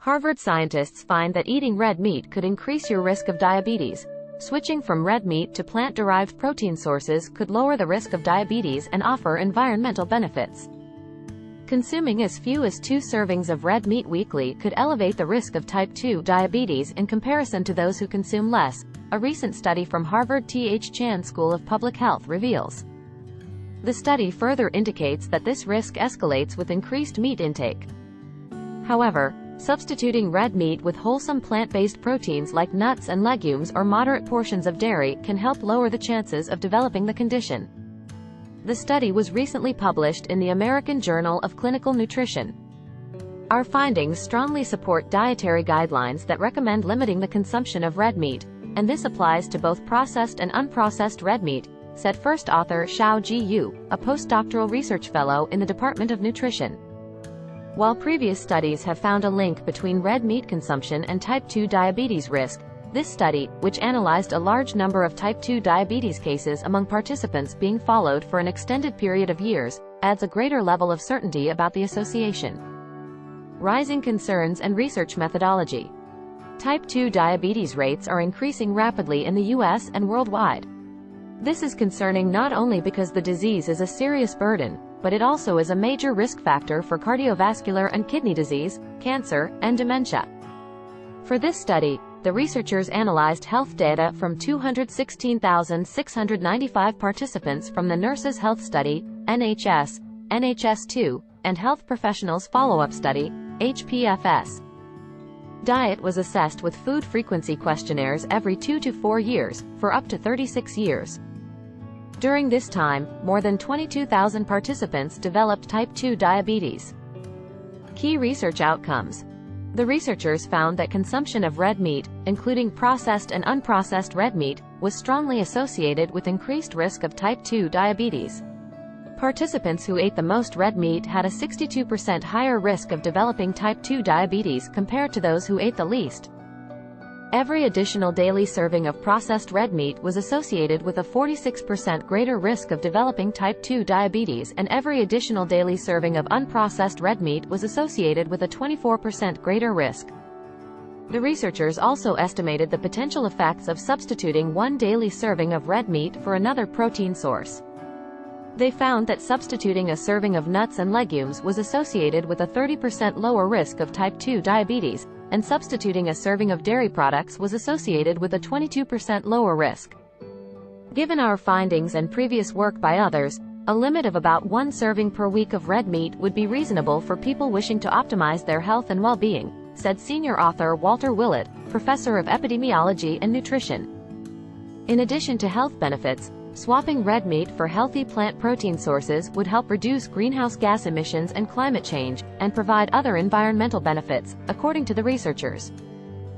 Harvard scientists find that eating red meat could increase your risk of diabetes. Switching from red meat to plant-derived protein sources could lower the risk of diabetes and offer environmental benefits. Consuming as few as 2 servings of red meat weekly could elevate the risk of type 2 diabetes in comparison to those who consume less, a recent study from Harvard T.H. Chan School of Public Health reveals. The study further indicates that this risk escalates with increased meat intake. However, substituting red meat with wholesome plant-based proteins like nuts and legumes or moderate portions of dairy can help lower the chances of developing the condition. The study was recently published in the American Journal of Clinical Nutrition. Our findings strongly support dietary guidelines that recommend limiting the consumption of red meat, and this applies to both processed and unprocessed red meat, said first author Xiao-Ji Yu, a postdoctoral research fellow in the Department of Nutrition. While previous studies have found a link between red meat consumption and type 2 diabetes risk, this study, which analyzed a large number of type 2 diabetes cases among participants being followed for an extended period of years, adds a greater level of certainty about the association. Rising concerns and research methodology. Type 2 diabetes rates are increasing rapidly in the U.S. and worldwide. This is concerning not only because the disease is a serious burden, but it also is a major risk factor for cardiovascular and kidney disease, cancer, and dementia. For this study, the researchers analyzed health data from 216,695 participants from the Nurses' Health Study, NHS, NHS2, and Health Professionals Follow-up Study, HPFS. Diet was assessed with food frequency questionnaires every 2 to 4 years, for up to 36 years. During this time, more than 22,000 participants developed type 2 diabetes. Key research outcomes. The researchers found that consumption of red meat, including processed and unprocessed red meat, was strongly associated with increased risk of type 2 diabetes. Participants who ate the most red meat had a 62% higher risk of developing type 2 diabetes compared to those who ate the least. Every additional daily serving of processed red meat was associated with a 46% greater risk of developing type 2 diabetes, and every additional daily serving of unprocessed red meat was associated with a 24% greater risk. The researchers also estimated the potential effects of substituting one daily serving of red meat for another protein source. They found that substituting a serving of nuts and legumes was associated with a 30% lower risk of type 2 diabetes, and substituting a serving of dairy products was associated with a 22% lower risk. Given our findings and previous work by others, a limit of about 1 serving per week of red meat would be reasonable for people wishing to optimize their health and well-being, said senior author Walter Willett, professor of epidemiology and nutrition. In addition to health benefits, swapping red meat for healthy plant protein sources would help reduce greenhouse gas emissions and climate change, and provide other environmental benefits, according to the researchers.